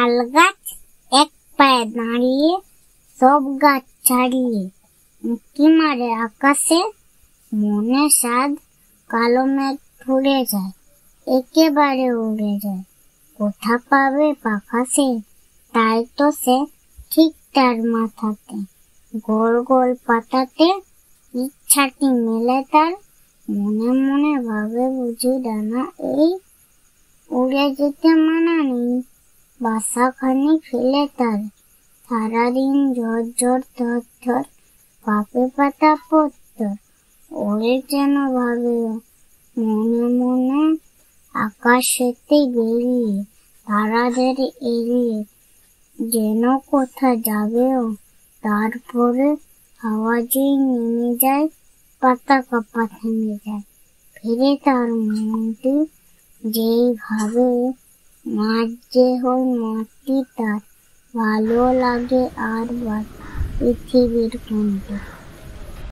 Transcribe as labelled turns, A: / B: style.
A: তাল গাছ এক পায়ে দাঁড়িয়ে সব গাছ ছাড়িয়ে উঁকি মারে আকাশে, মনে সাধ কালো মেঘ ফুরে যায়, একেবারে উড়ে যায়। কোথা পাবে পাখা সে, তাই তো সে ঠিক তার মাথাতে। গোল গোল পাতাতে ইচ্ছাটি মেলে তার, মনে মনে ভাবে বুঝি ডানা এই, উড়ে যেতে মানা নেই বাসাখানি ফেলে তার। সারাদিন ঝর ঝর থর থর কাঁপে পাতা পত্তর, ওরে যেন ভাবে মনে মনে আকাশেতে বেরিয়ে তারাদের এড়িয়ে যেন কোথা যাবেও। তারপরে হাওয়া যেই নেমে যায়, পাতা কাঁপা থেমে যায়। ফিরে তার মনটি যেই ভাবে মাঝ যে হয় মাটি তার, ভালো লাগে আর পৃথিবীর কোনটি।